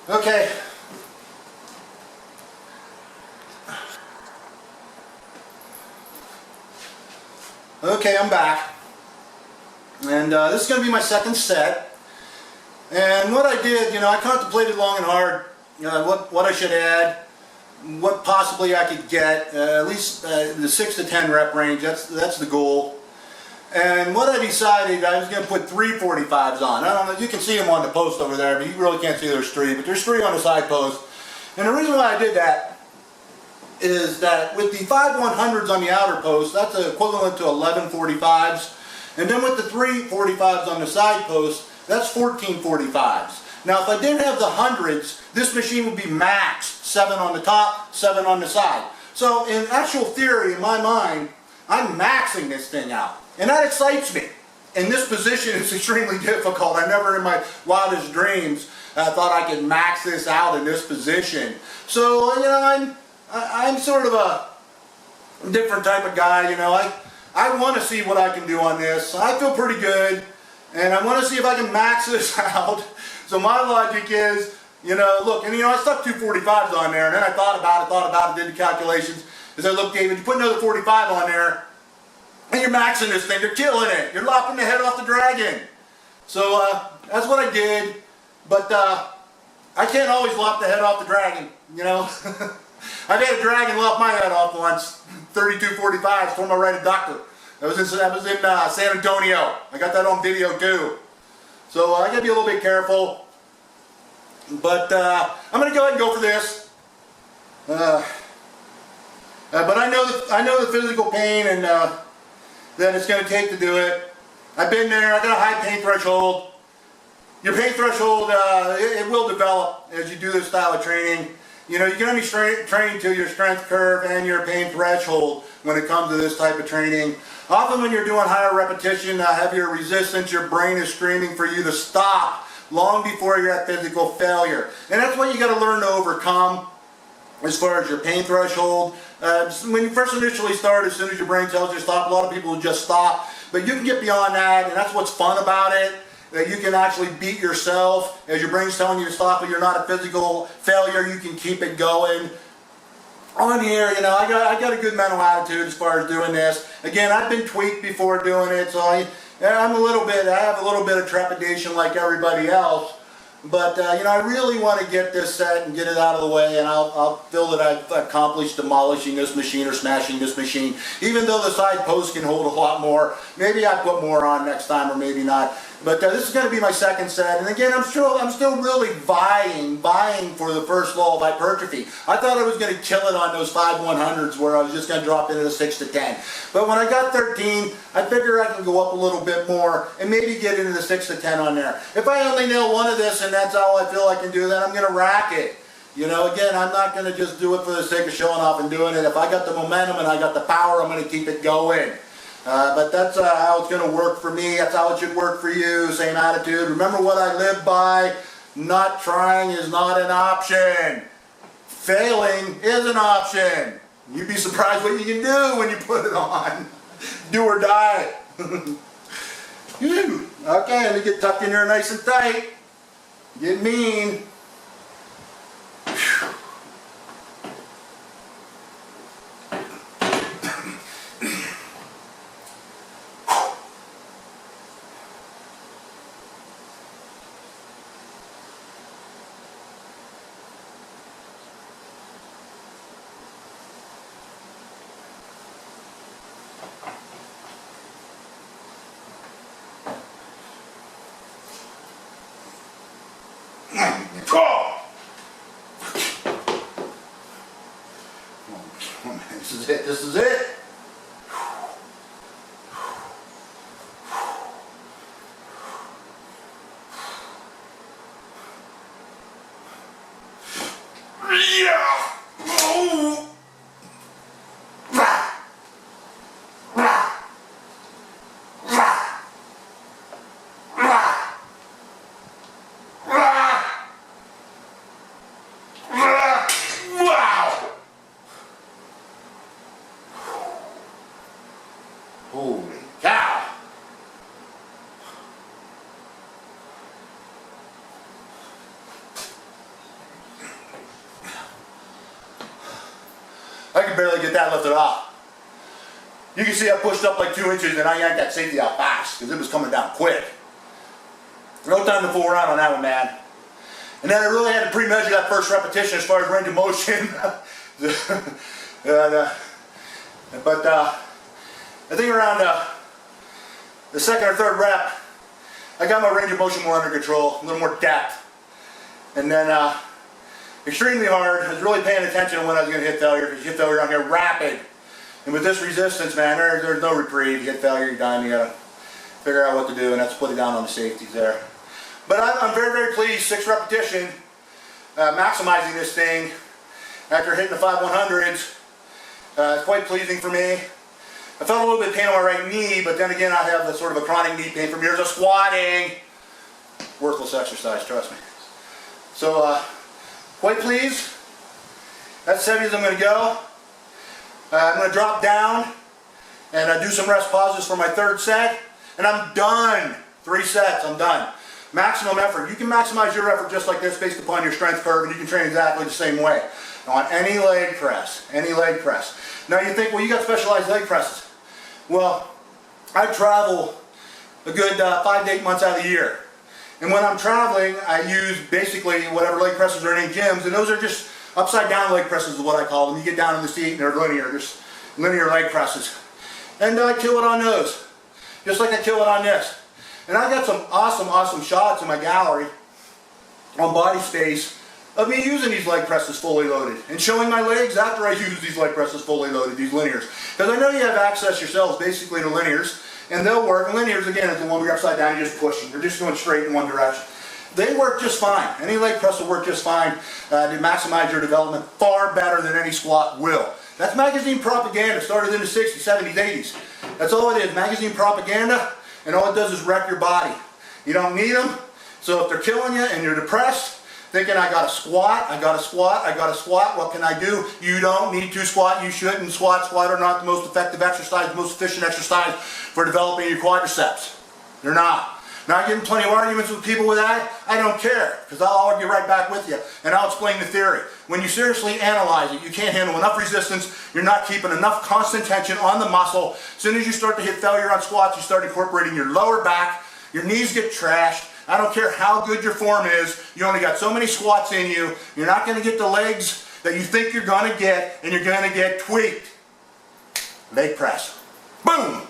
Okay. Okay, I'm back. And this is going to be my second set. And what I did, I contemplated long and hard what I should add, what possibly I could get, at least the 6 to 10 rep range, that's the goal. And what I decided, I was going to put 3 45s on. I don't know, you can see them on the post over there, but you really can't see there's 3, but there's 3 on the side post. And the reason why I did that is that with the 5 100s on the outer post, that's equivalent to 11 45s. And then with the 3 45s on the side post, that's 14 45s. Now if I didn't have the hundreds, this machine would be maxed 7 on the top, 7 on the side. So in actual theory, in my mind, I'm maxing this thing out. And that excites me. And this position is extremely difficult. I never in my wildest dreams thought I could max this out in this position. So, I'm sort of a different type of guy, I want to see what I can do on this. I feel pretty good, and I want to see if I can max this out. So my logic is, look, and I stuck 2 45s on there, and then I thought about it, did the calculations. I said, look, David, you put another 45 on there, and you're maxing this thing, you're killing it. You're lopping the head off the dragon. So that's what I did, but I can't always lop the head off the dragon, I've had a dragon lop my head off once, 32 45s, told him I write a doctor. That was in San Antonio. I got that on video too. So I gotta be a little bit careful. But I'm gonna go ahead and go for this. But I know the physical pain and that it's gonna take to do it. I've been there. I got a high pain threshold. Your pain threshold it will develop as you do this style of training. You can only train to your strength curve and your pain threshold when it comes to this type of training. Often when you're doing higher repetition, heavier resistance, your brain is screaming for you to stop long before you're at physical failure. And that's what you got to learn to overcome as far as your pain threshold. When you first initially start, as soon as your brain tells you to stop, a lot of people will just stop. But you can get beyond that, and that's what's fun about it. That you can actually beat yourself as your brain's telling you to stop, but you're not a physical failure. You can keep it going. On here, I got a good mental attitude as far as doing this. Again, I've been tweaked before doing it, so I have a little bit of trepidation like everybody else. But I really want to get this set and get it out of the way, and I'll feel that I've accomplished demolishing this machine or smashing this machine. Even though the side post can hold a lot more, maybe I put more on next time, or maybe not. But this is going to be my second set, and again, I'm still really vying for the first law of hypertrophy. I thought I was going to kill it on those 5 100s where I was just going to drop into the 6 to 10. But when I got 13, I figure I can go up a little bit more and maybe get into the 6 to 10 on there. If I only nail one of this and that's all I feel I can do, then I'm going to rack it. Again, I'm not going to just do it for the sake of showing off and doing it. If I got the momentum and I got the power, I'm going to keep it going. But that's how it's going to work for me. That's how it should work for you. Same attitude. Remember what I live by. Not trying is not an option. Failing is an option. You'd be surprised what you can do when you put it on. Do or die. Okay, let me get tucked in here nice and tight. Get mean. This is it. This is it. Yeah. Oh. Holy cow! could barely get that lifted off. You can see I pushed up like 2 inches and I yanked that safety out fast because it was coming down quick. No time to fool around on that one, man. And then I really had to pre-measure that first repetition as far as range of motion. But I think around the second or third rep, I got my range of motion more under control, a little more depth. And then extremely hard. I was really paying attention when I was going to hit failure, because you hit failure on here rapid. And with this resistance, man, there's no reprieve. You hit failure, you're done. You got to figure out what to do, and that's put it down on the safeties there. But I'm very, very pleased. 6 repetition, maximizing this thing after hitting the 5/100s. It's quite pleasing for me. I felt a little bit of pain on my right knee, but then again, I have the sort of a chronic knee pain from years of squatting. Worthless exercise, trust me. So, quite pleased. That's as heavy as I'm going to go. I'm going to drop down and do some rest pauses for my 3rd set, and I'm done. 3 sets, I'm done. Maximum effort. You can maximize your effort just like this based upon your strength curve, and you can train exactly the same way on any leg press. Any leg press. Now you think, well, you got specialized leg presses. Well, I travel a good 5 to 8 months out of the year. And when I'm traveling, I use basically whatever leg presses are in any gyms, and those are just upside down leg presses is what I call them. You get down in the seat and they're linear, just linear leg presses. And I kill it on those, just like I kill it on this. And I got some awesome shots in my gallery on Body Space of me using these leg presses fully loaded and showing my legs after I use these leg presses fully loaded, these linears. Because I know you have access yourselves basically to linears, and they'll work. And linears, again, is the one where you're upside down, you're just pushing. You're just going straight in one direction. They work just fine. Any leg press will work just fine to maximize your development, far better than any squat will. That's magazine propaganda, started in the 60s, 70s, 80s. That's all it is, magazine propaganda, and all it does is wreck your body. You don't need them, so if they're killing you and you're depressed, thinking I gotta squat, what can I do? You don't need to squat, you shouldn't squat. Squat are not the most effective exercise, the most efficient exercise for developing your quadriceps. They're not. Now I'm getting plenty of arguments with people with that. I don't care, because I'll argue right back with you, and I'll explain the theory. When you seriously analyze it, you can't handle enough resistance, you're not keeping enough constant tension on the muscle. As soon as you start to hit failure on squats, you start incorporating your lower back, your knees get trashed. I don't care how good your form is, you only got so many squats in you, you're not going to get the legs that you think you're going to get, and you're going to get tweaked. Leg press. Boom!